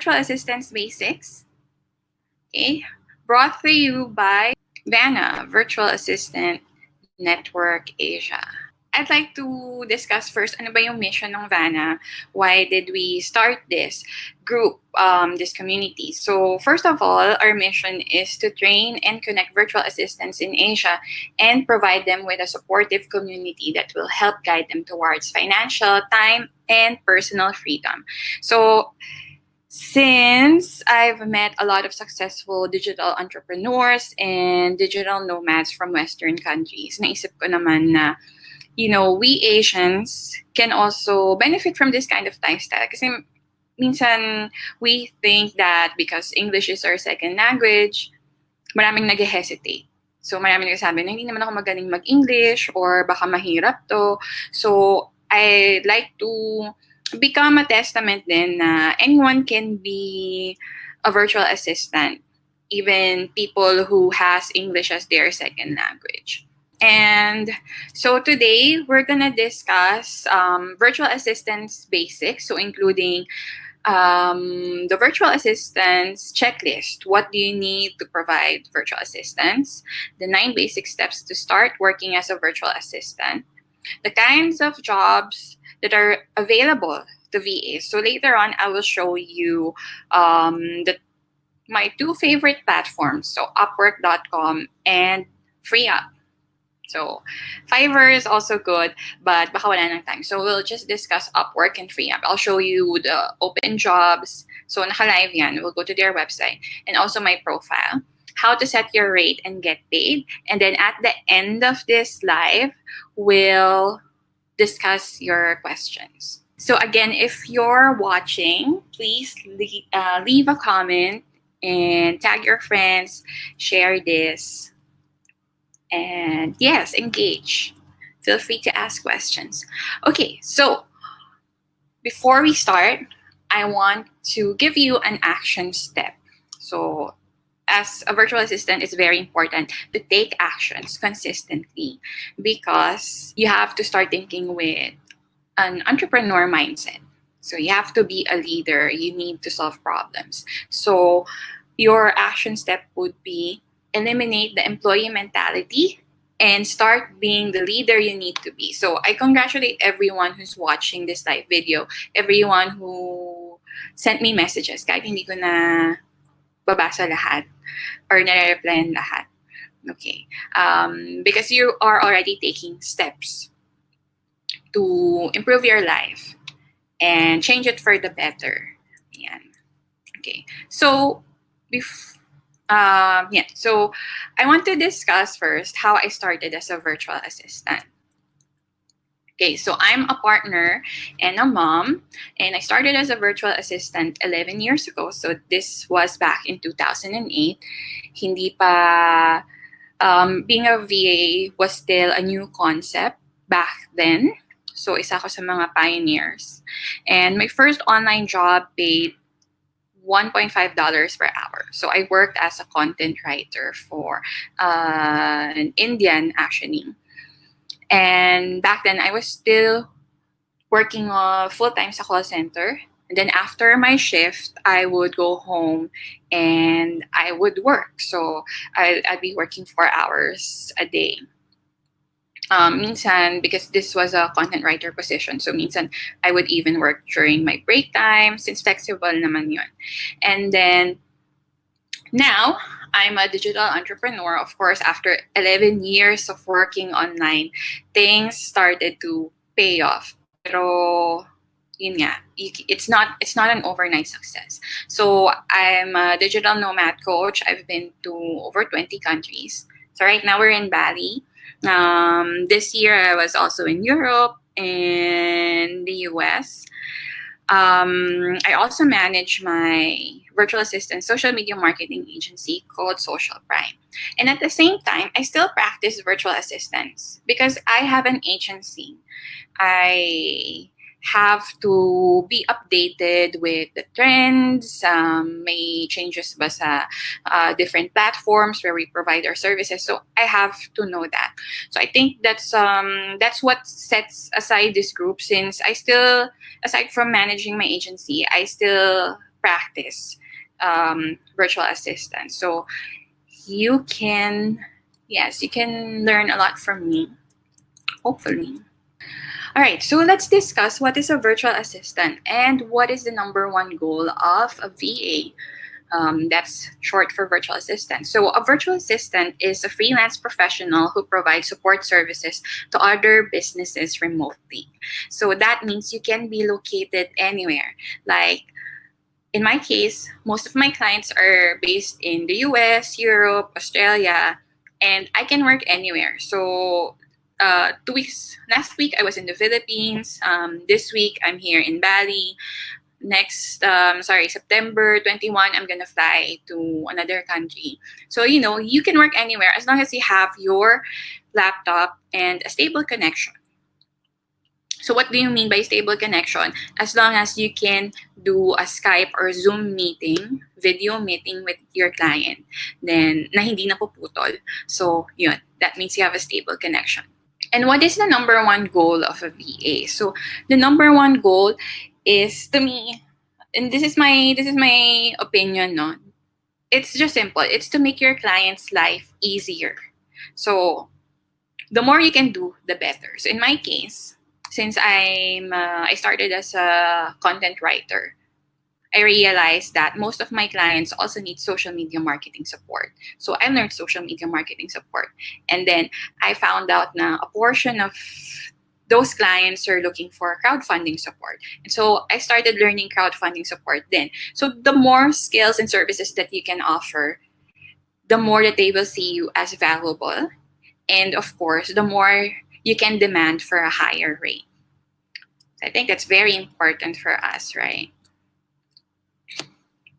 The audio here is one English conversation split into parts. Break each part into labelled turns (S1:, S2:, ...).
S1: Virtual Assistance Basics, okay, brought to you by Vanna, Virtual Assistant Network Asia. I'd like to discuss first ano ba yung mission ng Vanna? Why did we start this group, this community? So first of all, our mission is to train and connect virtual assistants in Asia and provide them with a supportive community that will help guide them towards financial, time, and personal freedom. So since I've met a lot of successful digital entrepreneurs and digital nomads from Western countries, naisip ko naman na, we Asians can also benefit from this kind of lifestyle. Kasi minsan, we think that because English is our second language, maraming nag-hesitate. So, maraming nagsasabi na hindi naman ako magaling mag-English or baka mahirap to. So, I like to become a testament din na anyone can be a virtual assistant, even people who has English as their second language. And so today, we're gonna discuss virtual assistance basics, so including the virtual assistance checklist. What do you need to provide virtual assistance? The 9 basic steps to start working as a virtual assistant. The kinds of jobs that are available to VAs. So later on, I will show you my 2 favorite platforms, so Upwork.com and Freeeup. So Fiverr is also good, but baka wala ng time. So we'll just discuss Upwork and Freeeup. I'll show you the open jobs. So naka-live yan. We'll go to their website and also my profile. How to set your rate and get paid. And then at the end of this live, we'll discuss your questions. So again, if you're watching, please leave a comment and tag your friends, share this, and yes, engage. Feel free to ask questions. Okay, so before we start, I want to give you an action step. So as a virtual assistant, it's very important to take actions consistently because you have to start thinking with an entrepreneur mindset. So you have to be a leader. You need to solve problems. So your action step would be eliminate the employee mentality and start being the leader you need to be. So I congratulate everyone who's watching this live video, everyone who sent me messages kahit hindi ko na babasa lahat or nare-replyan lahat. Okay. Because you are already taking steps to improve your life and change it for the better. Yan. Okay. So, so I want to discuss first how I started as a virtual assistant. Okay, so I'm a partner and a mom, and I started as a virtual assistant 11 years ago. So this was back in 2008. Hindi pa, being a VA was still a new concept back then. So isa ako sa mga pioneers. And my first online job paid $1.5 per hour. So I worked as a content writer for an Indian actually. And back then I was still working full-time sa call center. And then after my shift, I would go home and I would work. So I'd be working 4 hours a day. Minsan, because this was a content writer position, so minsan I would even work during my break time since flexible naman yun. And then now I'm a digital entrepreneur. Of course, after 11 years of working online, things started to pay off. Pero yun nga, it's not an overnight success. So I'm a digital nomad coach. I've been to over 20 countries. So right now we're in Bali. This year I was also in Europe and the US. I also manage my virtual assistant social media marketing agency called Social Prime. And at the same time, I still practice virtual assistance because I have an agency. I have to be updated with the trends, may changes ba sa different platforms where we provide our services. So I have to know that. So I think that's what sets aside this group, since I still, aside from managing my agency, I still practice virtual assistant. So you can, yes, you can learn a lot from me, hopefully. All right, so let's discuss what is a virtual assistant and what is the number one goal of a VA. That's short for virtual assistant. So, a virtual assistant is a freelance professional who provides support services to other businesses remotely. So, that means you can be located anywhere. Like, in my case, most of my clients are based in the US, Europe, Australia, and I can work anywhere. So, 2 weeks, last week I was in the Philippines. This week I'm here in Bali. September 21, I'm gonna fly to another country. So, you can work anywhere as long as you have your laptop and a stable connection. So what do you mean by stable connection? As long as you can do a Skype or Zoom meeting, video meeting with your client, then na hindi napuputol. So, yun, that means you have a stable connection. And what is the number one goal of a VA? So, the number one goal is, to me, and this is my opinion, no? It's just simple. It's to make your client's life easier. So, the more you can do, the better. So, in my case, since I started as a content writer, I realized that most of my clients also need social media marketing support. So I learned social media marketing support. And then I found out na a portion of those clients are looking for crowdfunding support. And so I started learning crowdfunding support then. So the more skills and services that you can offer, the more that they will see you as valuable. And of course, the more you can demand for a higher rate. I think that's very important for us, right?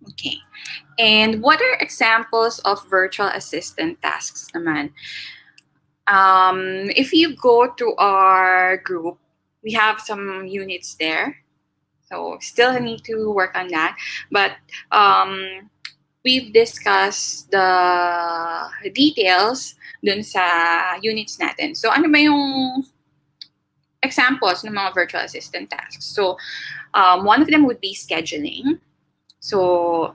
S1: Okay. And what are examples of virtual assistant tasks naman? If you go to our group, we have some units there. So still need to work on that. But we've discussed the details dun sa units natin. So ano ba yung examples ng mga virtual assistant tasks? So one of them would be scheduling. So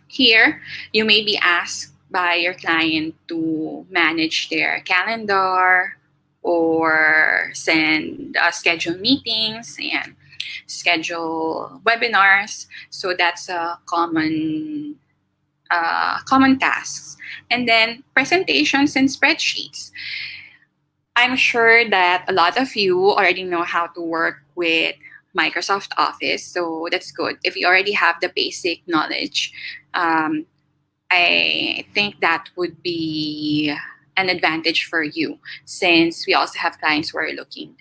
S1: here, you may be asked by your client to manage their calendar or schedule meetings and schedule webinars. So that's a common tasks. And then presentations and spreadsheets. I'm sure that a lot of you already know how to work with Microsoft Office, so that's good. If you already have the basic knowledge, I think that would be an advantage for you, since we also have clients who are looking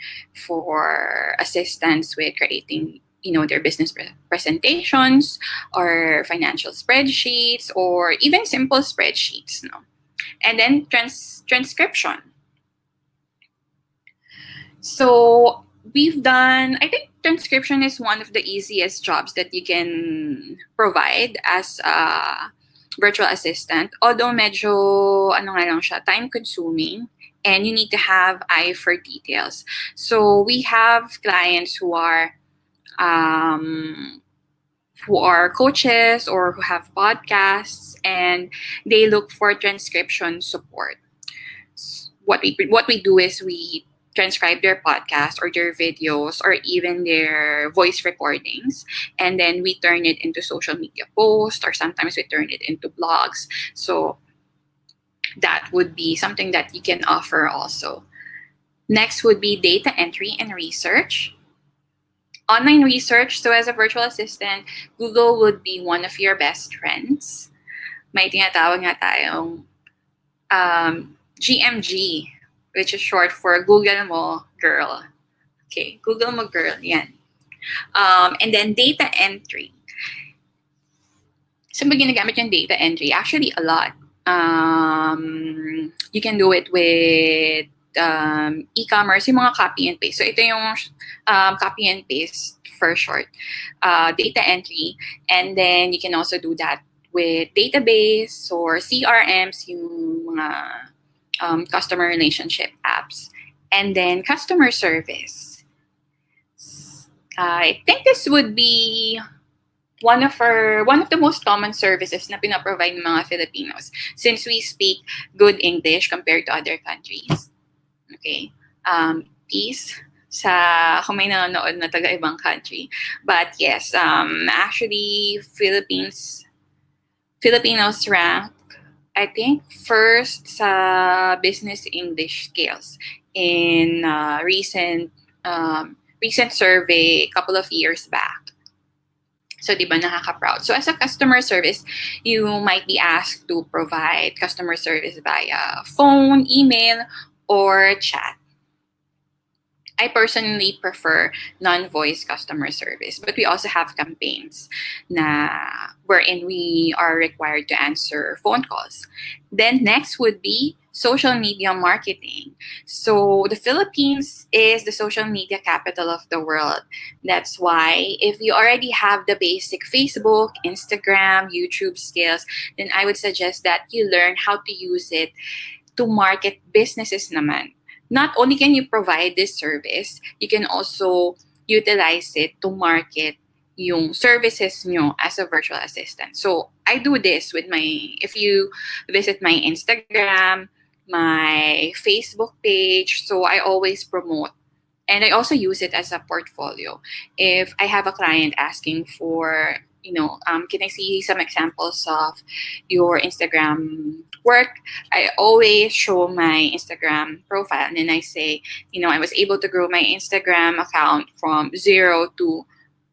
S1: for assistance with creating, their business presentations or financial spreadsheets or even simple spreadsheets. No? And then transcription. So we've done, I think transcription is one of the easiest jobs that you can provide as a virtual assistant. Although medyo, time consuming, and you need to have eye for details. So we have clients who are coaches or who have podcasts, and they look for transcription support. What we do is we transcribe their podcast or their videos or even their voice recordings, and then we turn it into social media posts, or sometimes we turn it into blogs. So that would be something that you can offer also. Next would be data entry and research. Online research. So as a virtual assistant, Google would be one of your best friends. May tinatawag nga tayong GMG, which is short for Google Mo Girl. Okay, Google Mo Girl, yan. And then data entry. Saan ba ginagamit yung data entry? Actually, a lot. You can do it with e-commerce, yung mga copy and paste. So ito yung copy and paste for short. Data entry. And then you can also do that with database or CRMs, yung mga customer relationship apps. And then customer service. I think this would be one of the most common services na pinaprovide ng mga Filipinos since we speak good English compared to other countries. Okay? Peace sa kung may nanonood na taga ibang country. But yes, actually Filipinos rank, I think, first sa business English skills in recent survey a couple of years back. So, di ba, nakaka-proud. So, as a customer service, you might be asked to provide customer service via phone, email, or chat. I personally prefer non-voice customer service, but we also have campaigns na wherein we are required to answer phone calls. Then next would be social media marketing. So the Philippines is the social media capital of the world. That's why if you already have the basic Facebook, Instagram, YouTube skills, then I would suggest that you learn how to use it to market businesses naman. Not only can you provide this service, you can also utilize it to market yung services nyo as a virtual assistant. So, I do this with if you visit my Instagram, my Facebook page, so I always promote. And I also use it as a portfolio. If I have a client asking for, can I see some examples of your Instagram work? I always show my Instagram profile and then I say, I was able to grow my Instagram account from 0 to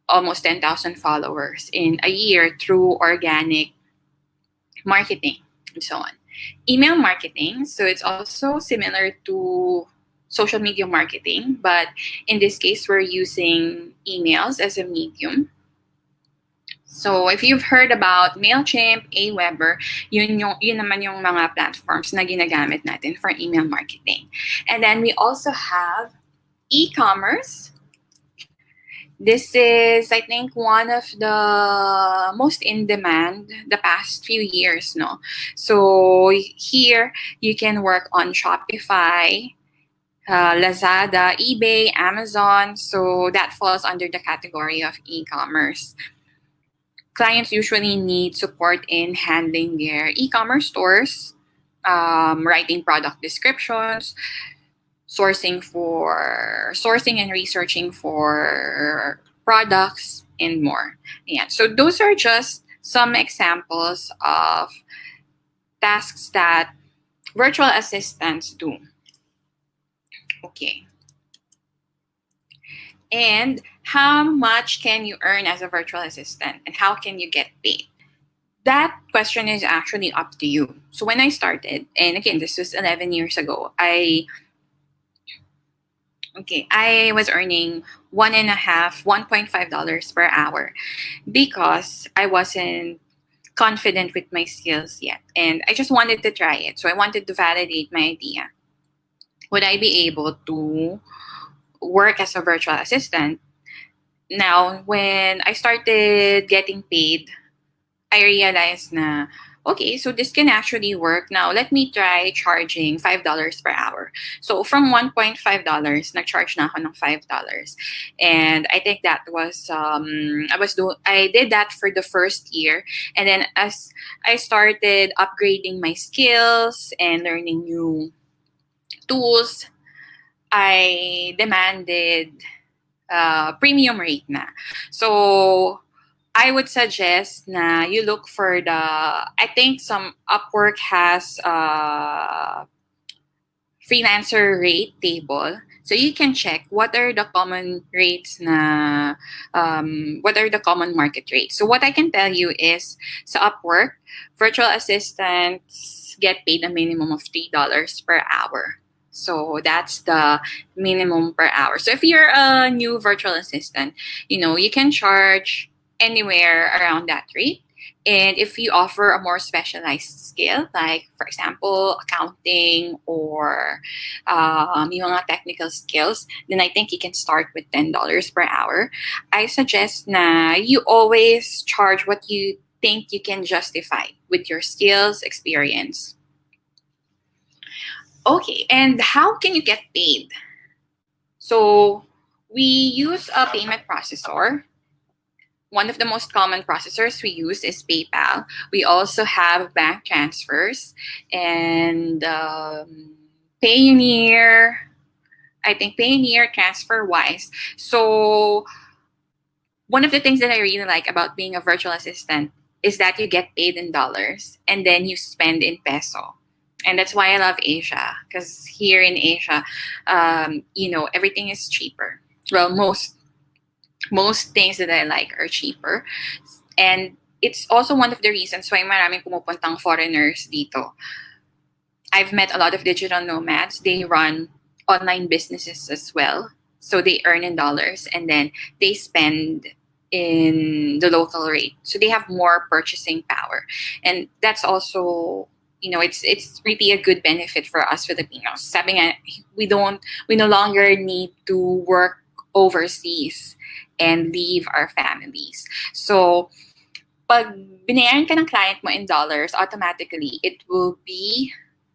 S1: almost 10,000 followers in a year through organic marketing and so on. Email marketing, so it's also similar to social media marketing, but in this case, we're using emails as a medium. So if you've heard about MailChimp, Aweber, yun naman yung mga platforms na ginagamit natin for email marketing. And then we also have e-commerce. This is, I think, one of the most in demand the past few years, no? So here, you can work on Shopify, Lazada, eBay, Amazon. So that falls under the category of e-commerce. Clients usually need support in handling their e-commerce stores, writing product descriptions, sourcing and researching for products, and more. Yeah. So those are just some examples of tasks that virtual assistants do. Okay. And how much can you earn as a virtual assistant and how can you get paid? That question is actually up to you. So when I started, and again, this was 11 years ago, I was earning $1.5 per hour because I wasn't confident with my skills yet. And I just wanted to try it. So I wanted to validate my idea. Would I be able to work as a virtual assistant? Now, when I started getting paid, I realized na, okay, so this can actually work. Now, let me try charging $5 per hour. So, from $1.5, nag-charge na ako ng $5. And I think that was, I did that for the first year. And then as I started upgrading my skills and learning new tools, I demanded premium rate na. So, I would suggest na you look for I think some Upwork has a freelancer rate table. So you can check what are the common rates what are the common market rates. So what I can tell you is sa Upwork, virtual assistants get paid a minimum of $3 per hour. So that's the minimum per hour. So if you're a new virtual assistant, you can charge anywhere around that rate. And if you offer a more specialized skill, like, for example, accounting or yung mga technical skills, then I think you can start with $10 per hour. I suggest na you always charge what you think you can justify with your skills, experience. Okay, and how can you get paid? So we use a payment processor One of the most common processors we use is PayPal. We also have bank transfers and Payoneer. I think Payoneer, TransferWise. So one of the things that I really like about being a virtual assistant is that you get paid in dollars and then you spend in peso. And that's why I love Asia, because here in Asia, everything is cheaper. Well, most things that I like are cheaper. And it's also one of the reasons why maraming pumupuntang foreigners dito. I've met a lot of digital nomads. They run online businesses as well. So they earn in dollars and then they spend in the local rate. So they have more purchasing power. And that's also, it's really a good benefit for us Filipinos. Sabi nga, we no longer need to work overseas and leave our families. So pag binayaran ka ng client mo in dollars, automatically it will be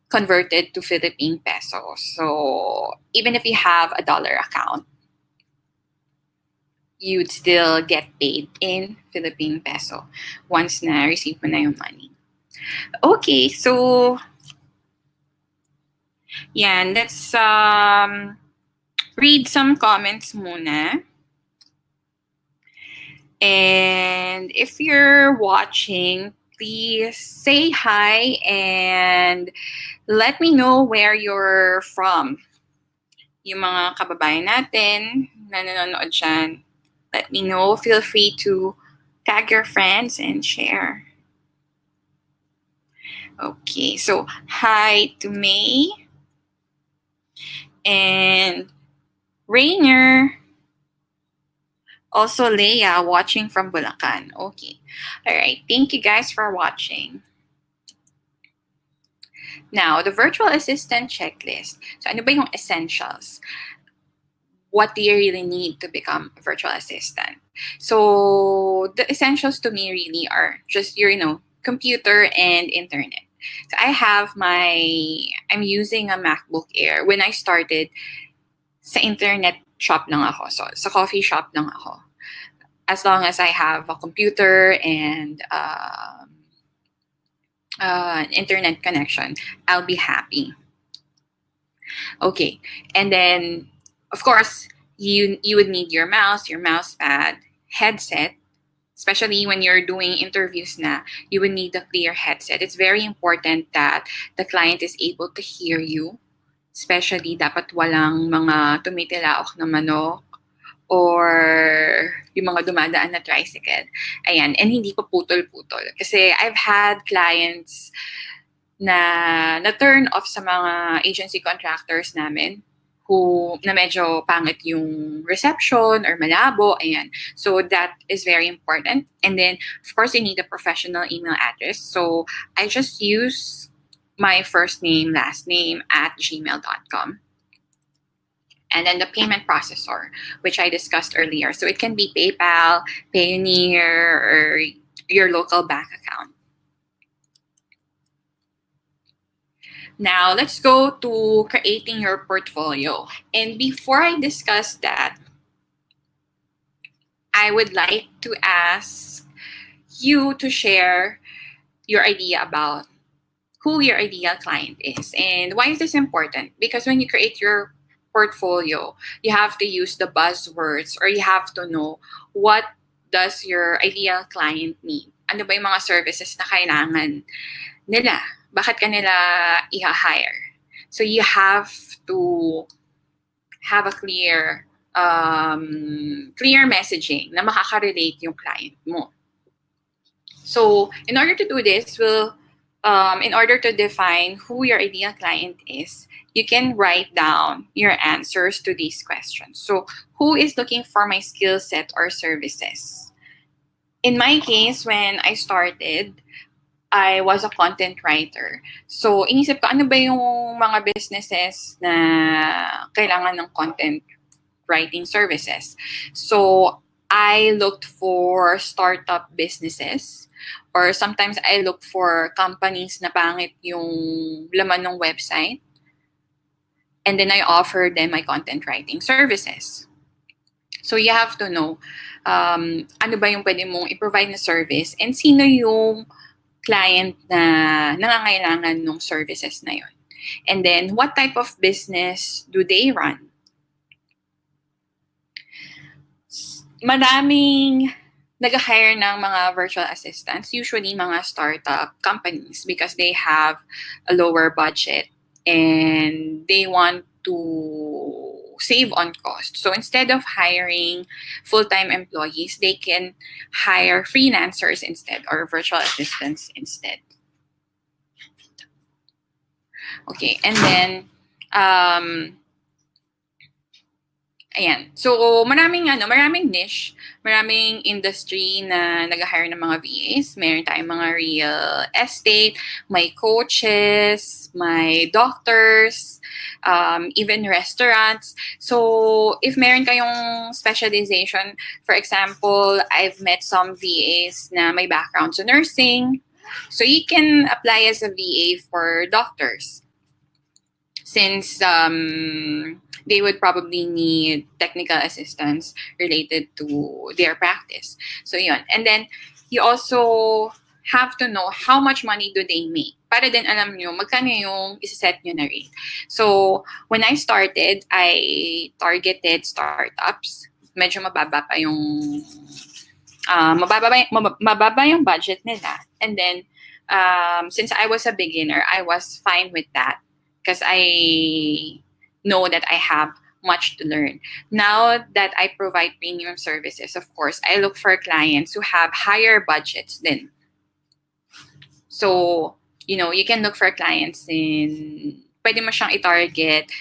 S1: converted to Philippine pesos. So even if you have a dollar account, you'd still get paid in Philippine peso once na receive mo na yung money. Okay, so yan, let's read some comments muna. And if you're watching, please say hi and let me know where you're from. Yung mga kababayan natin na nanonood dyan, let me know. Feel free to tag your friends and share. Okay, so hi to May and Rainer. Also Leia watching from Bulacan. Okay. All right. Thank you guys for watching. Now, the virtual assistant checklist. So ano ba yung essentials? What do you really need to become a virtual assistant? So the essentials to me really are just your, computer and internet. So I'm using a MacBook Air. When I started, sa internet shop lang ako. So sa coffee shop lang ako. As long as I have a computer and an internet connection, I'll be happy. Okay, and then of course you would need your mouse pad, headset. Especially when you're doing interviews na, you would need a clear headset. It's very important that the client is able to hear you. Especially dapat walang mga tumitilaok na manok or yung mga dumadaan na tricycle. Ayan, and hindi pa putol-putol. Kasi I've had clients na turn off sa mga agency contractors namin na medyo pangit yung reception or malabo. Ayan. So that is very important. And then, of course, you need a professional email address. So I just use my first name, last name @gmail.com. And then the payment processor, which I discussed earlier. So it can be PayPal, Payoneer, or your local bank account. Now, let's go to creating your portfolio. And before I discuss that, I would like to ask you to share your idea about who your ideal client is. And why is this important? Because when you create your portfolio, you have to use the buzzwords or you have to know what does your ideal client need. Ano ba yung mga services na kailangan nila? Bakit ka nila i-hire? So you have to have a clear messaging na makaka-relate yung client mo. So in order to do this, in order to define who your ideal client is, you can write down your answers to these questions. So who is looking for my skill set or services? In my case, when I started, I was a content writer. So, inisip ko, ano ba yung mga businesses na kailangan ng content writing services? So, I looked for startup businesses or sometimes I look for companies na pangit yung laman ng website. And then I offer them my content writing services. So you have to know ano ba yung pwede mong i-provide na service and sino yung client na nangangailangan ng services na yun. And then, what type of business do they run? Maraming nag-hire ng mga virtual assistants, usually mga startup companies, because they have a lower budget and they want to save on cost. So instead of hiring full-time employees, they can hire freelancers instead or virtual assistants instead. Okay, and then ayan. So, maraming niche, maraming industry na nag-hire ng mga VAs. Meron tayong mga real estate, may coaches, may doctors, even restaurants. So, if meron kayong specialization, for example, I've met some VAs na may background sa nursing. So, you can apply as a VA for doctors. Since they would probably need technical assistance related to their practice. So yun. And then, you also have to know how much money do they make. Para din alam nyo, magkano yung isa-set nyo na rate. So, when I started, I targeted startups. Medyo mababa pa yung mababa yung budget nila. And then, since I was a beginner, I was fine with that. Because I know that I have much to learn. Now that I provide premium services, of course, I look for clients who have higher budgets then. So, you can look for clients pwede mo siyang i-target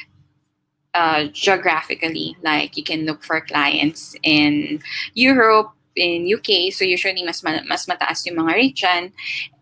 S1: geographically. Like, you can look for clients in Europe, in UK. So, usually, mas mataas yung mga rate dyan.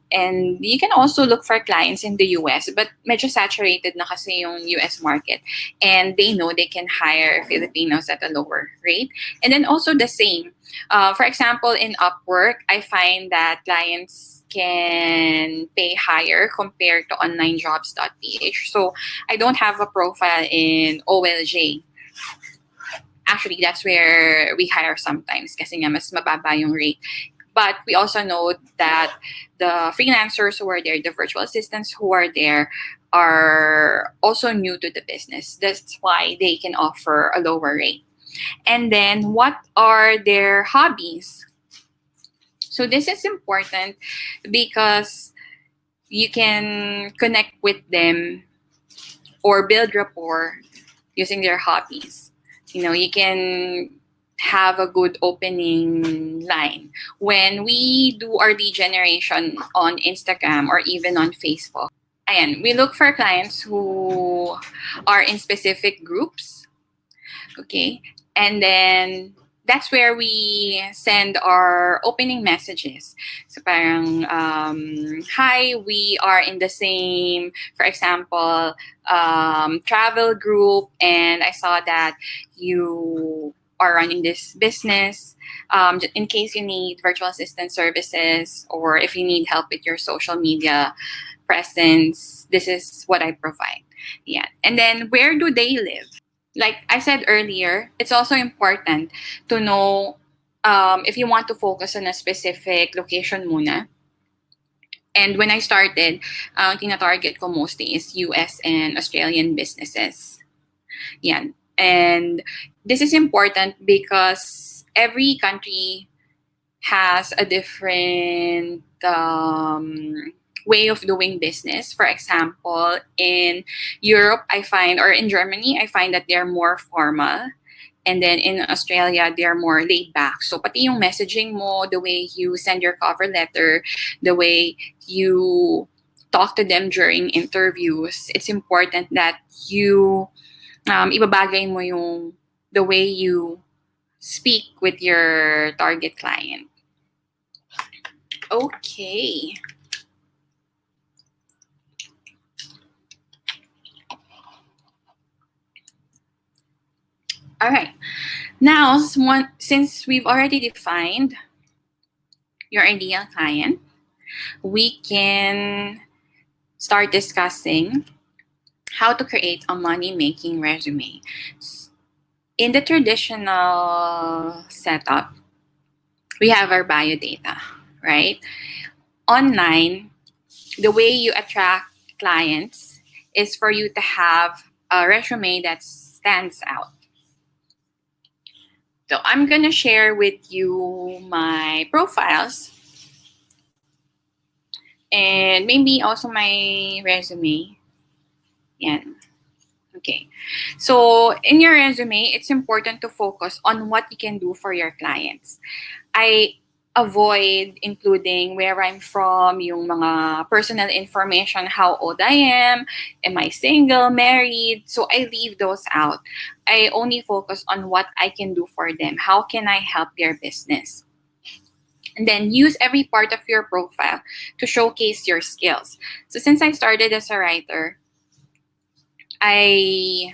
S1: And you can also look for clients in the US, but medyo saturated na kasi yung US market. And they know they can hire Filipinos at a lower rate. And then also the same. For example, in Upwork, I find that clients can pay higher compared to onlinejobs.ph. So I don't have a profile in OLJ. Actually, that's where we hire sometimes kasi nga mas mababa yung rate. But we also know that the freelancers who are there, the virtual assistants who are there, are also new to the business. That's why they can offer a lower rate. And then, what are their hobbies? So this is important because you can connect with them or build rapport using their hobbies. You can have a good opening line. When we do our lead generation on Instagram or even on Facebook, we look for clients who are in specific groups. Okay? And then, that's where we send our opening messages. So parang, hi, we are in the same, for example, travel group, and I saw that you are running this business. In case you need virtual assistant services or if you need help with your social media presence, this is what I provide. Yeah. And then, where do they live? Like I said earlier, it's also important to know if you want to focus on a specific location muna. And when I started, tina-target ko mostly is US and Australian businesses. Yan. And this is important because every country has a different way of doing business. For example, in Europe, or in Germany, I find that they're more formal. And then in Australia, they're more laid back. So pati yung messaging mo, the way you send your cover letter, the way you talk to them during interviews, it's important that you ibabagay mo yung the way you speak with your target client. Okay. All right. Now, since we've already defined your ideal client, we can start discussing how to create a money-making resume. In the traditional setup, we have our bio data, right? Online, the way you attract clients is for you to have a resume that stands out. So I'm gonna share with you my profiles and maybe also my resume. Yeah. Okay. So in your resume, it's important to focus on what you can do for your clients. I avoid including where I'm from, yung mga personal information, how old I am I single, married? So I leave those out. I only focus on what I can do for them. How can I help their business? And then use every part of your profile to showcase your skills. So since I started as a writer, I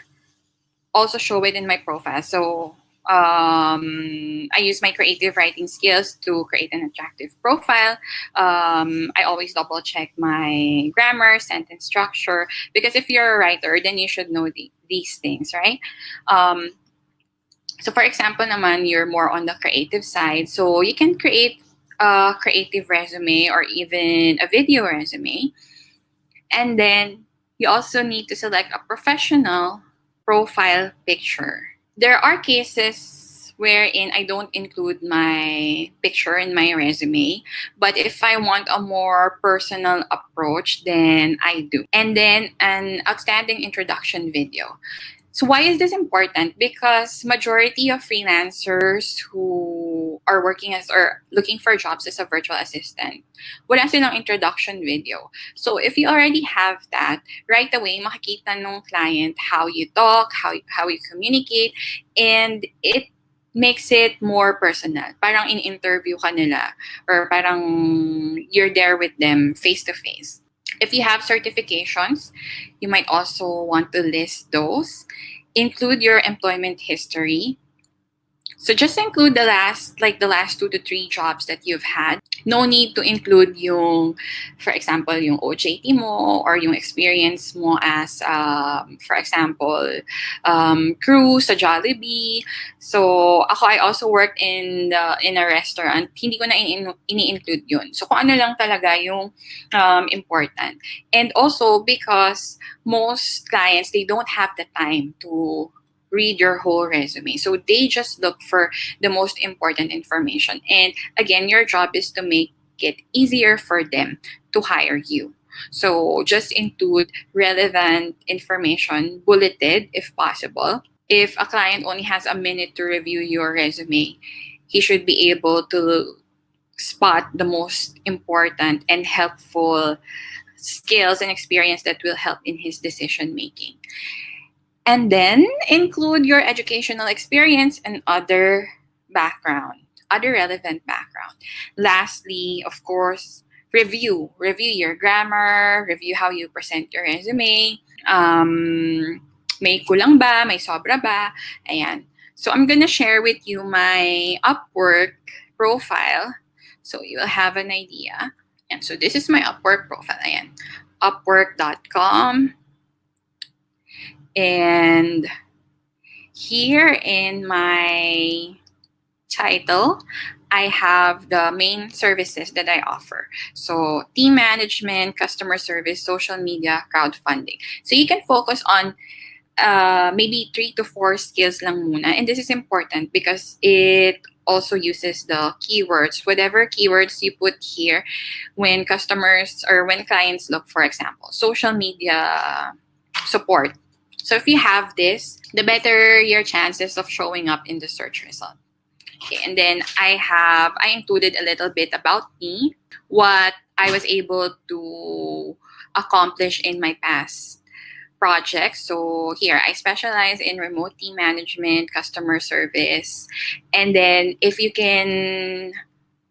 S1: also show it in my profile. So I use my creative writing skills to create an attractive profile. I always double check my grammar, sentence structure, because if you're a writer, then you should know these things, right? Um, so for example naman, you're more on the creative side. So you can create a creative resume or even a video resume. And then you also need to select a professional profile picture. There are cases wherein I don't include my picture in my resume, but if I want a more personal approach, then I do. And then an outstanding introduction video. So why is this important? Because majority of freelancers who are working as or looking for jobs as a virtual assistant, wala silang introduction video. So if you already have that, right away makikita nung client how you talk, how you communicate, and it makes it more personal. Parang in-interview ka nila or parang you're there with them face to face. If you have certifications, you might also want to list those. Include your employment history. So just include the last 2 to 3 jobs that you've had. No need to include yung, for example, yung OJT mo or yung experience mo as, for example, crew sa Jollibee. So ako, I also worked in a restaurant. Hindi ko na ini-include yun. So kung ano lang talaga yung important. And also because most clients, they don't have the time to read your whole resume. So they just look for the most important information. And again, your job is to make it easier for them to hire you. So just include relevant information, bulleted if possible. If a client only has a minute to review your resume, he should be able to spot the most important and helpful skills and experience that will help in his decision making. And then include your educational experience and other relevant background. Lastly, of course, review your grammar, review how you present your resume. May kulang ba, may sobra ba? Ayan. So I'm gonna share with you my Upwork profile so you'll have an idea. And so this is my Upwork profile. Ayan. Upwork.com. And here in my title, I have the main services that I offer. So team management, customer service, social media, crowdfunding. So you can focus on maybe 3 to 4 skills lang muna. And this is important because it also uses the keywords. Whatever keywords you put here when customers or when clients look, for example, social media support. So if you have this, the better your chances of showing up in the search result. Okay, and then I included a little bit about me, what I was able to accomplish in my past projects. So here, I specialize in remote team management, customer service, and then if you can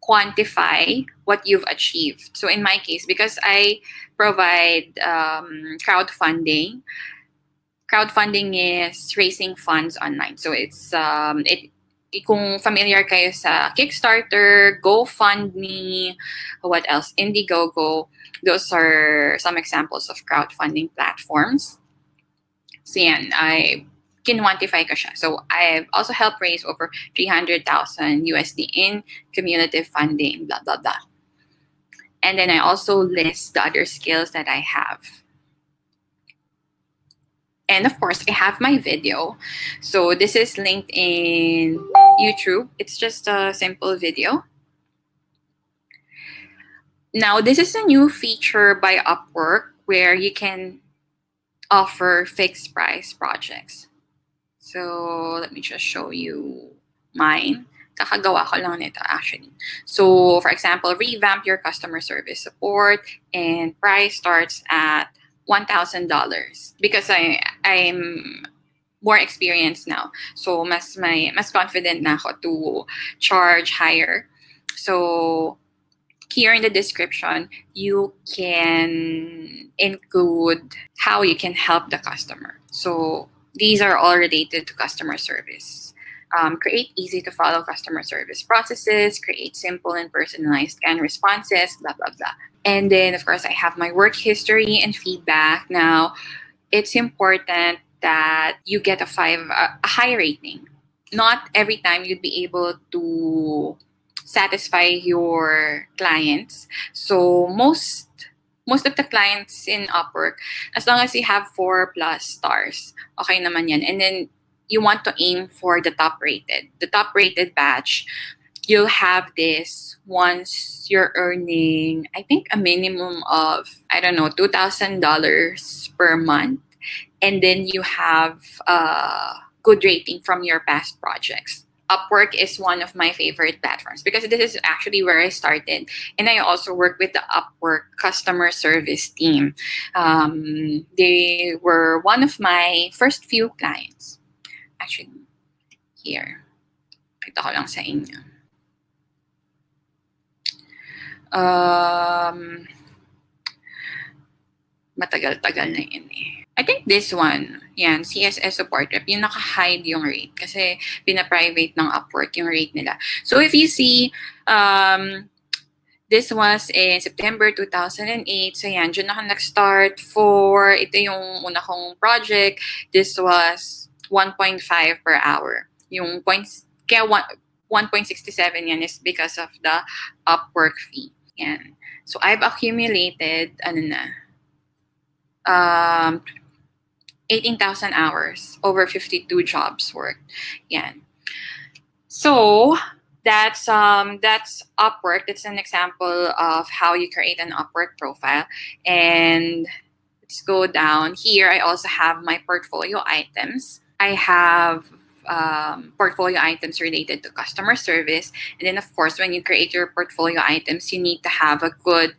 S1: quantify what you've achieved. So in my case, because I provide crowdfunding, crowdfunding is raising funds online. So it's kung familiar kayo sa Kickstarter, GoFundMe, what else? Indiegogo. Those are some examples of crowdfunding platforms. So yan, I kinwantify ko siya. So I've also helped raise over 300,000 USD in cumulative funding, blah, blah, blah. And then I also list the other skills that I have. And of course, I have my video. So this is linked in YouTube. It's just a simple video. Now, this is a new feature by Upwork where you can offer fixed price projects. So let me just show you mine. Kakagawa ko lang nito actually. So for example, revamp your customer service support and price starts at $1,000 because I'm more experienced now. So mas confident na ako to charge higher. So here in the description, you can include how you can help the customer. So these are all related to customer service. Create easy to follow customer service processes, create simple and personalized scan responses, blah, blah, blah. And then, of course, I have my work history and feedback. Now, it's important that you get a high rating. Not every time you'd be able to satisfy your clients. So most of the clients in Upwork, as long as you have 4+ stars, okay naman yan. And then you want to aim for the top rated batch. You'll have this once you're earning, I think, a minimum of, I don't know, $2,000 per month. And then you have a good rating from your past projects. Upwork is one of my favorite platforms because this is actually where I started. And I also work with the Upwork customer service team. They were one of my first few clients. Actually, here. Ito ko lang sa inyo. Matagal-tagal na yun eh. I think this one, yan, CSS support rep, yung naka-hide yung rate kasi pina-private ng Upwork yung rate nila. So if you see, this was in September 2008. So yan, dyan ako nag-start for, ito yung una kong project. This was 1.5 per hour. Yung points, kaya 1.67 yan is because of the Upwork fee. Yan. So I've accumulated, 18,000 hours, over 52 jobs worked. Yan. So that's Upwork. That's an example of how you create an Upwork profile. And let's go down here. I also have my portfolio items. I have portfolio items related to customer service. And then, of course, when you create your portfolio items, you need to have a good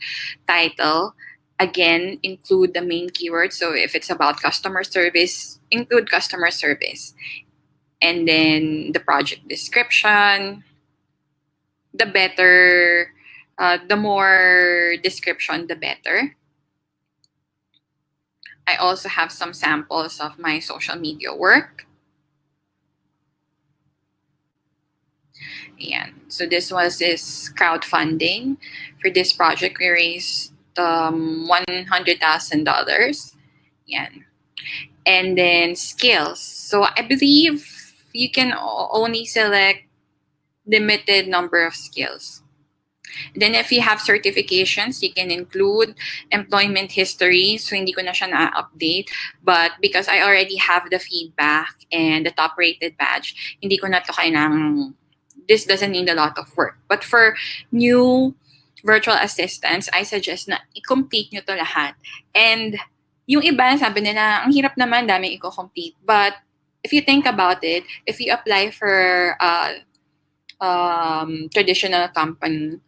S1: title. Again, include the main keywords. So if it's about customer service, include customer service. And then the project description. The better, the more description, the better. I also have some samples of my social media work. Ayan. So this was crowdfunding. For this project, we raised $100,000. Yan. And then skills. So I believe you can only select limited number of skills. Then if you have certifications, you can include employment history. So hindi ko na siya na-update. But because I already have the feedback and the top rated badge, hindi ko na to kailangang, this doesn't need a lot of work. But for new virtual assistants, I suggest na i-complete nyo to lahat. And yung iba, sabi nila, ang hirap naman, daming i-complete. But if you think about it, if you apply for traditional company,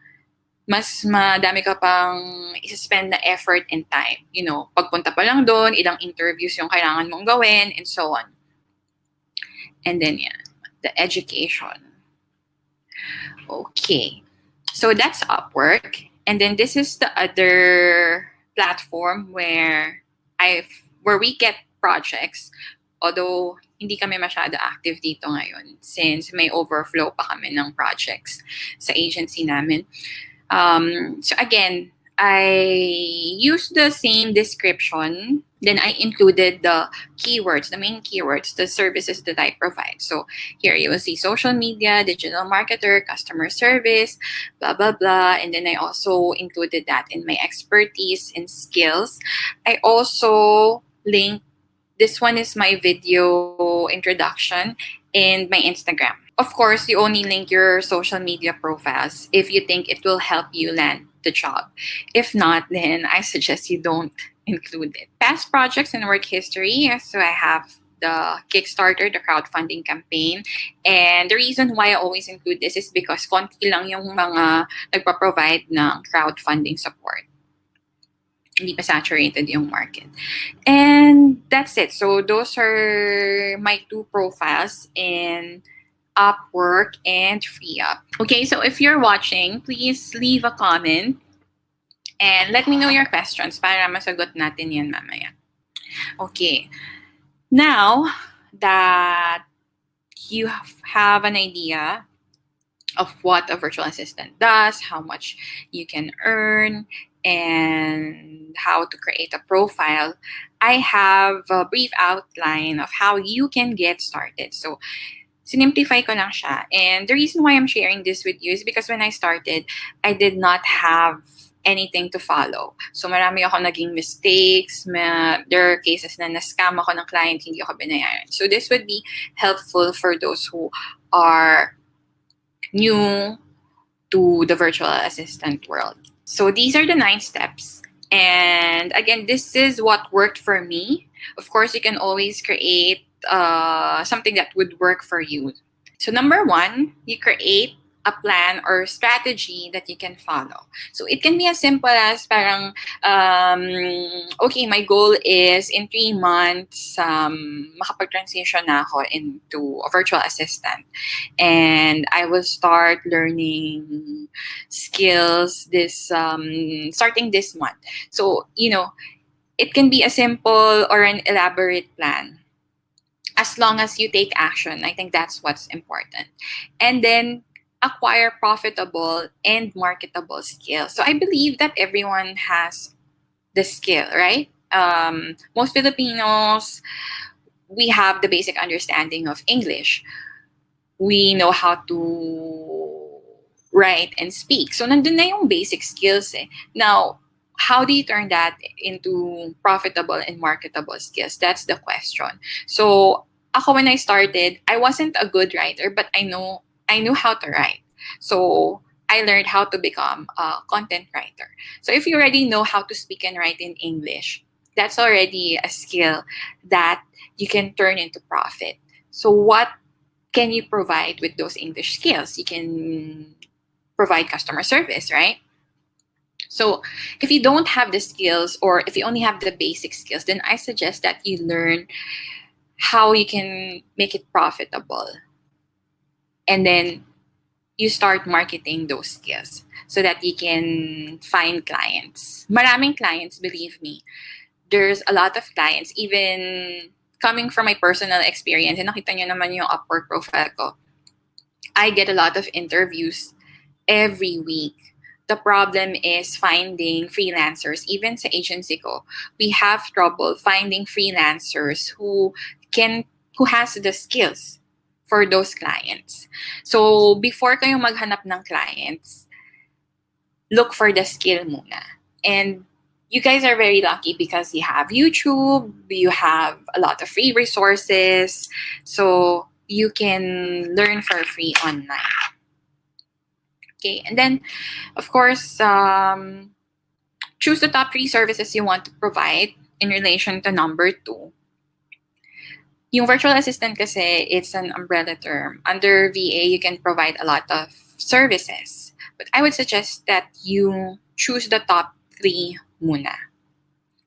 S1: mas madami ka pang isa-spend na effort and time. You know, pagpunta pa lang doon, ilang interviews yung kailangan mong gawin, and so on. And then, yeah, the education. Okay. So that's Upwork. And then this is the other platform where we get projects. Although hindi kami masyado active dito ngayon since may overflow pa kami ng projects sa agency namin. So again, I used the same description. Then I included the keywords, the main keywords, the services that I provide. So here you will see social media, digital marketer, customer service, blah, blah, blah. And then I also included that in my expertise and skills. I also linked, this one is my video introduction and my Instagram. Of course, you only link your social media profiles if you think it will help you land the job. If not, then I suggest you don't include it. Past projects and work history. So I have the Kickstarter, the crowdfunding campaign. And the reason why I always include this is because konti lang yung mga nagpa-provide ng crowdfunding support. Hindi pa saturated yung market. And that's it. So those are my two profiles in Upwork and Freeeup. Okay, so if you're watching, please leave a comment and let me know your questions para masagot natin yan mamaya. Okay, now that you have an idea of what a virtual assistant does, how much you can earn, and how to create a profile, I have a brief outline of how you can get started. So, sinimplify ko lang siya. And the reason why I'm sharing this with you is because when I started, I did not have anything to follow. So, marami ako naging mistakes. There are cases na na-scam ako ng client, hindi ako binayaran. So, this would be helpful for those who are new to the virtual assistant world. So these are the 9 steps. And again, this is what worked for me. Of course, you can always create something that would work for you. So number 1, you create a plan or strategy that you can follow. So it can be as simple as parang, okay, my goal is in 3 months, makapag-transition na ako into a virtual assistant. And I will start learning skills starting this month. So, it can be a simple or an elaborate plan. As long as you take action, I think that's what's important. And then acquire profitable and marketable skills. So I believe that everyone has the skill, right? Most Filipinos, we have the basic understanding of English. We know how to write and speak. So nandun na yung basic skills eh. Now, how do you turn that into profitable and marketable skills? That's the question. So ako, when I started, I wasn't a good writer, but I knew how to write. So I learned how to become a content writer. So if you already know how to speak and write in English, that's already a skill that you can turn into profit. So what can you provide with those English skills? You can provide customer service, right? So if you don't have the skills, or if you only have the basic skills, then I suggest that you learn how you can make it profitable. And then you start marketing those skills so that you can find clients. Maraming clients, believe me. There's a lot of clients, even coming from my personal experience, and nakita nyo naman yung Upwork profile ko, I get a lot of interviews every week. The problem is finding freelancers. Even sa agency ko, we have trouble finding freelancers who has the skills for those clients. So before kayo maghanap ng clients, look for the skill muna. And you guys are very lucky because you have YouTube, you have a lot of free resources, so you can learn for free online. Okay, and then, of course, choose the top 3 services you want to provide in relation to number 2. Yung virtual assistant kasi, it's an umbrella term. Under VA, you can provide a lot of services. But I would suggest that you choose the top 3 muna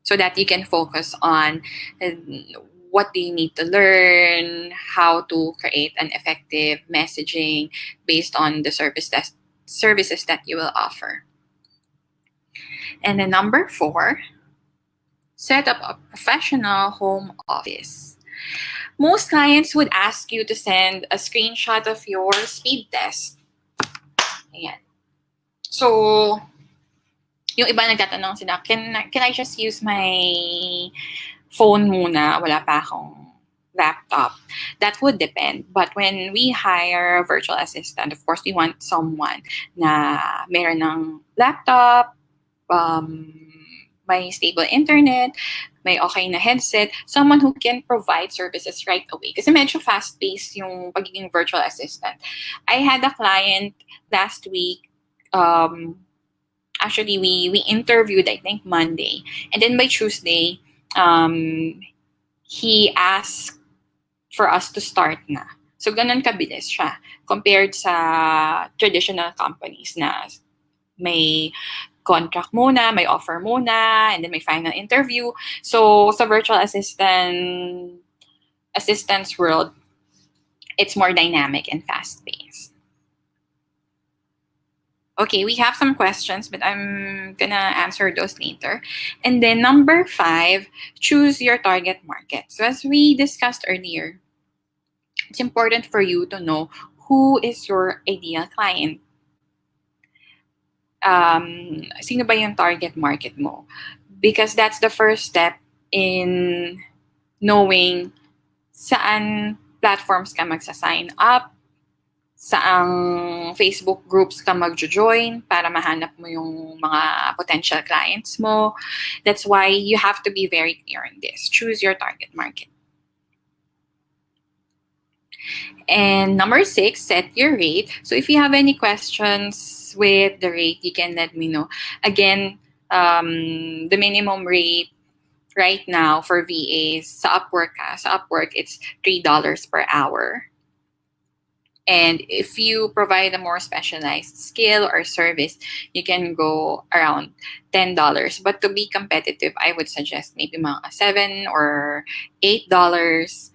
S1: so that you can focus on what do you need to learn, how to create an effective messaging based on the services that you will offer. And then number 4, set up a professional home office. Most clients would ask you to send a screenshot of your speed test. Ayan. So, Yung iba nagtatanong sila, can I just use my phone muna? Wala pa akong laptop. That would depend. But when we hire a virtual assistant, of course, we want someone na meron ng laptop, may stable internet, may okay na headset, someone who can provide services right away. Kasi medyo fast-paced yung pagiging virtual assistant. I had a client last week, actually, we interviewed, I think, Monday. And then by Tuesday, he asked for us to start na. So, ganun kabilis siya compared sa traditional companies na may contract muna, may offer muna, and then may final interview. So, sa virtual assistance world, it's more dynamic and fast-paced. Okay, we have some questions, but I'm gonna answer those later. And then number 5, choose your target market. So as we discussed earlier, it's important for you to know who is your ideal client. Sino ba yung target market mo? Because that's the first step in knowing saan platforms ka magsa-sign up, saang Facebook groups ka mag-join para mahanap mo yung mga potential clients mo. That's why you have to be very clear on this. Choose your target market. And number 6, set your rate. So if you have any questions with the rate, you can let me know. Again, the minimum rate right now for VAs sa Upwork, it's $3 per hour. And if you provide a more specialized skill or service, you can go around $10. But to be competitive, I would suggest maybe mga $7 or $8.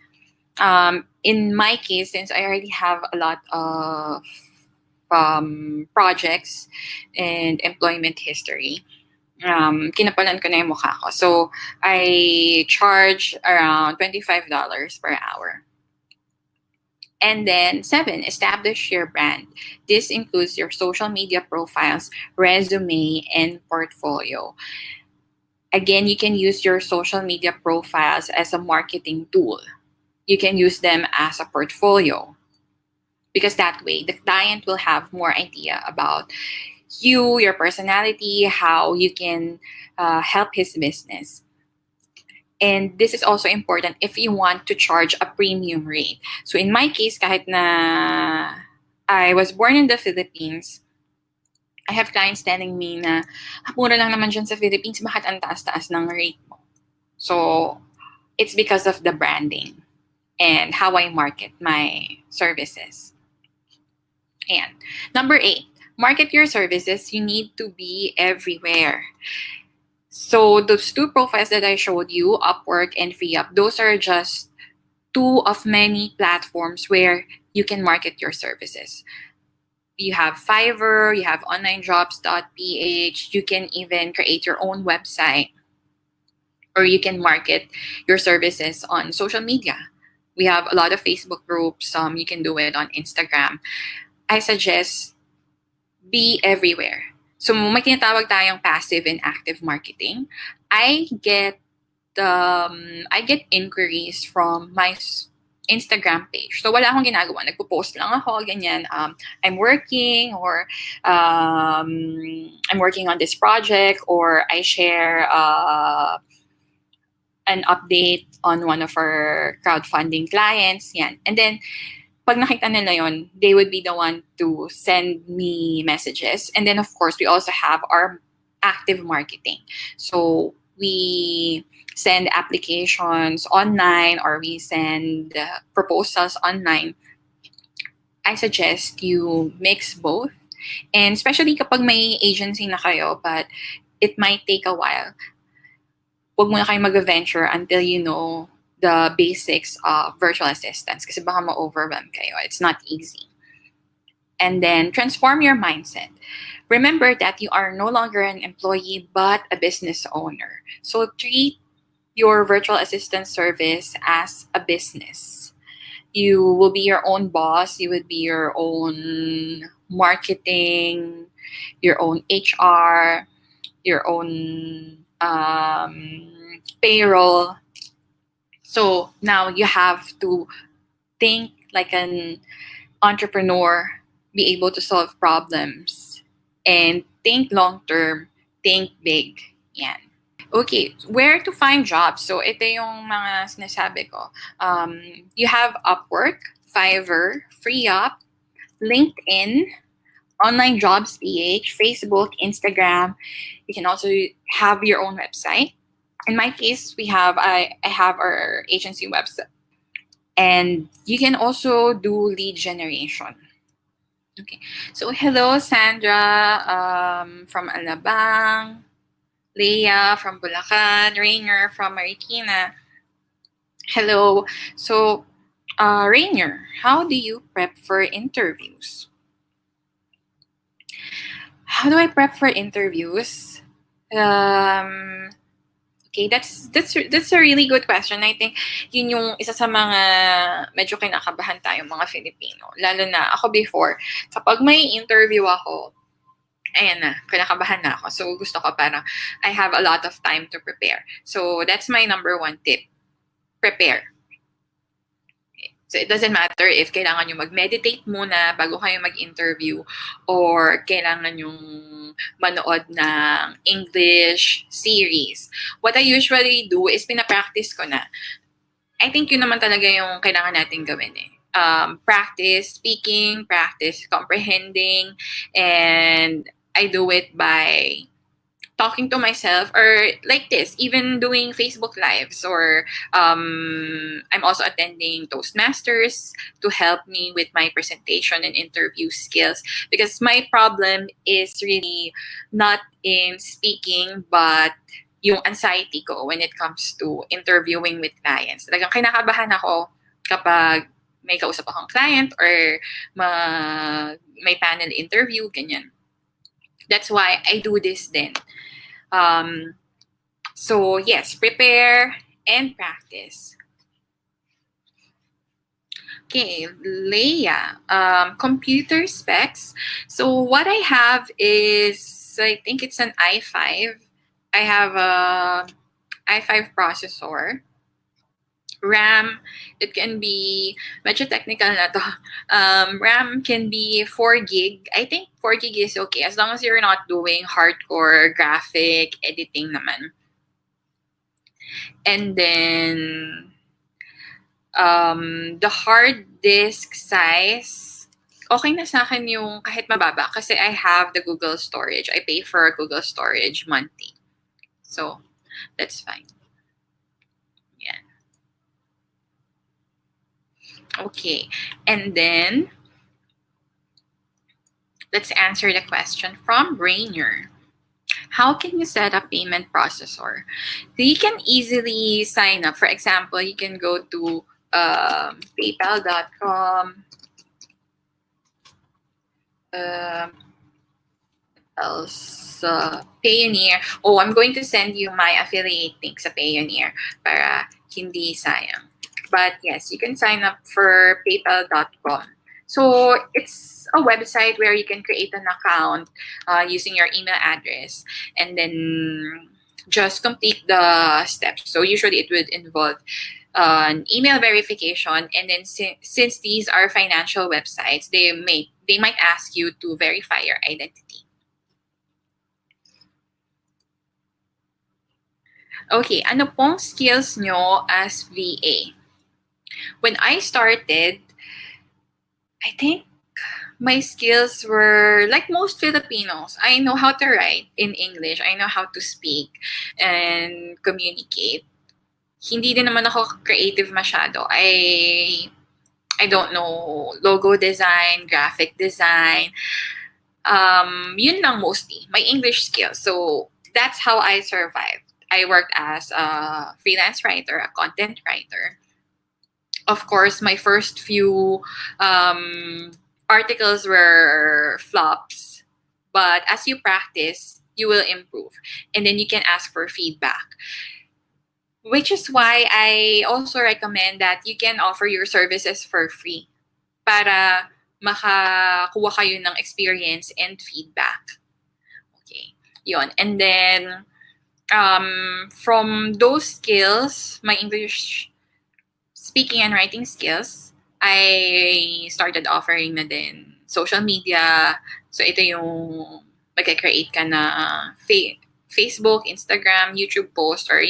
S1: In my case, since I already have a lot of projects and employment history, kinapalan ko na yung mukha ko. So, I charge around $25 per hour. And then 7, establish your brand. This includes your social media profiles, resume, and portfolio. Again, you can use your social media profiles as a marketing tool. You can use them as a portfolio. Because that way, the client will have more idea about you, your personality, how you can help his business. And this is also important if you want to charge a premium rate. So in my case, kahit na I was born in the Philippines, I have clients telling me na, mura lang naman dyan sa Philippines, bakit ang taas-taas ng rate mo? So it's because of the branding and how I market my services. And number 8, market your services. You need to be everywhere. So those 2 profiles that I showed you, Upwork and Freeeup, those are just 2 of many platforms where you can market your services. You have Fiverr, you have onlinejobs.ph, you can even create your own website, or you can market your services on social media. We have a lot of Facebook groups, you can do it on Instagram. I suggest be everywhere. So may tinatawag tayong passive and active marketing. I get inquiries from my Instagram page. So wala akong ginagawa. Nagpo-post lang ako, ganyan. I'm working, or I'm working on this project, or I share an update on one of our crowdfunding clients. Yan. And then, pag nakita nila yon, they would be the one to send me messages. And then, of course, we also have our active marketing. So we send applications online, or we send proposals online. I suggest you mix both. And especially kapag may agency na kayo, but it might take a while, huwag muna kayo mag-venture until you know the basics of virtual assistants, kasi baka ma-overwhelm kayo. It's not easy. And then transform your mindset. Remember that you are no longer an employee but a business owner. So treat your virtual assistant service as a business. You will be your own boss. You would be your own marketing, your own HR, your own payroll. So now you have to think like an entrepreneur, be able to solve problems, and think long term, think big. Yan. Okay, where to find jobs? So ito yung mga sinasabi ko. You have Upwork, Fiverr, Freeeup, LinkedIn, Online Jobs PH, Facebook, Instagram. You can also have your own website. In my case, I have our agency website. And you can also do lead generation. Okay. So hello Sandra from Alabang, Leah from Bulacan, Rainier from Marikina. Hello. So Rainier, how do you prep for interviews? How do I prep for interviews? Okay, that's a really good question. I think yun yung isa sa mga medyo kinakabahan tayong mga Filipino. Lalo na ako before, kapag may interview ako, ayan na, kinakabahan na ako. So gusto ko parang I have a lot of time to prepare. So that's my number one tip. Prepare. So it doesn't matter if kailangan nyo mag-meditate muna bago kayo mag-interview or kailangan nyo manood ng English series. What I usually do is pinapractice ko na. I think yun naman talaga yung kailangan natin gawin eh. Practice speaking, practice comprehending, and I do it by talking to myself or like this, even doing Facebook lives or I'm also attending Toastmasters to help me with my presentation and interview skills because my problem is really not in speaking but yung anxiety ko when it comes to interviewing with clients. Talagang kinakabahan ako kapag may kausap akong client or may panel interview, ganyan. That's why I do this then. So yes, prepare and practice. Okay, Leia, computer specs. So what I have is, I think it's an i5. I have a i5 processor. RAM, it can be, medyo technical na to. RAM can be 4 gig. I think 4 gig is okay as long as you're not doing hardcore graphic editing naman. And then the hard disk size, okay na sa akin yung kahit mababa kasi I have the Google storage. I pay for Google storage monthly. So, that's fine. Yeah. Okay. And then, let's answer the question from Rainier. How can you set up payment processor? So you can easily sign up. For example, you can go to paypal.com. Payoneer. Oh, I'm going to send you my affiliate link sa Payoneer para hindi sayang. But yes, you can sign up for paypal.com. So it's a website where you can create an account using your email address and then just complete the steps. So usually it would involve an email verification, and then since these are financial websites, they might ask you to verify your identity. Okay, ano pong skills nyo as VA? When I started, I think my skills were like most Filipinos. I know how to write in English. I know how to speak and communicate. Hindi din naman ako creative masyado. I don't know logo design, graphic design. Yun lang mostly. My English skills. So that's how I survived. I worked as a freelance writer, a content writer. Of course, my first few articles were flops, but as you practice, you will improve. And then you can ask for feedback. Which is why I also recommend that you can offer your services for free para makakuha kayo ng experience and feedback. Okay. Yon. And then, from those skills, my English speaking and writing skills, I started offering na din social media. So, ito yung mag-create ka na Facebook, Instagram, YouTube post, or,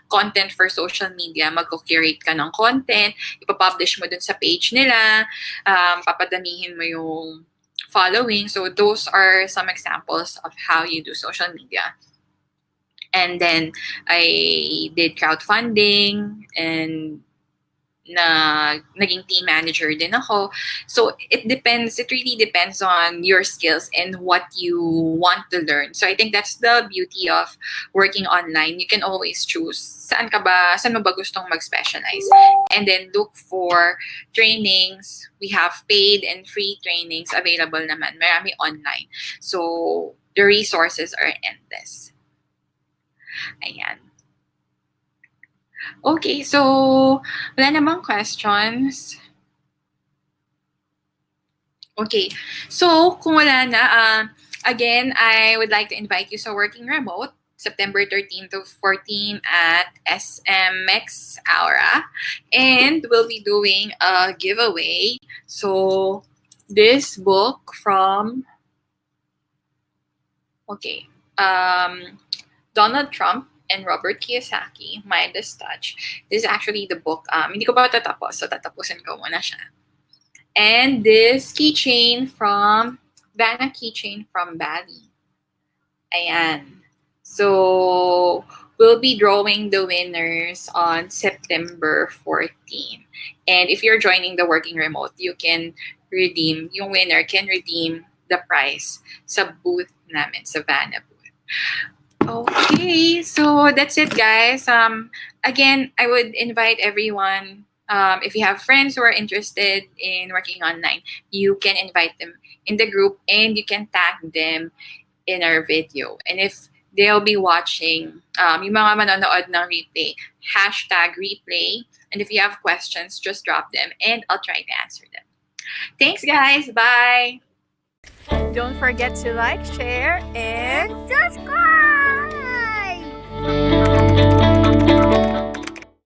S1: content for social media. Mag-curate ka ng content, ipapublish mo dun sa page nila, papadamihin mo yung following. So, those are some examples of how you do social media. And then, I did crowdfunding and naging team manager din ako. So, it really depends on your skills and what you want to learn. So, I think that's the beauty of working online. You can always choose saan mo ba gustong mag-specialize. And then look for trainings. We have paid and free trainings available naman. Marami online. So, the resources are endless. Ayan. Okay, so wala namang questions. Okay, so kung wala na, again, I would like to invite you sa Working Remote, September 13 to 14 at SMX Aura. And we'll be doing a giveaway. So this book from, Donald Trump and Robert Kiyosaki, Midas Touch. This is actually the book. Hindi ko pa tatapos, so tatapusin ko muna siya. And this keychain from Vanna Keychain from Bali. Ayan. So, we'll be drawing the winners on September 14. And if you're joining the Working Remote, you can redeem, yung winner can redeem the prize sa booth namin, sa Vanna booth. Okay, so that's it, guys. Again, I would invite everyone, if you have friends who are interested in working online, you can invite them in the group and you can tag them in our video. And if they'll be watching, yung mga manonood ng replay, #replay. And if you have questions, just drop them and I'll try to answer them. Thanks, guys. Bye.
S2: Don't forget to like, share, and
S3: subscribe!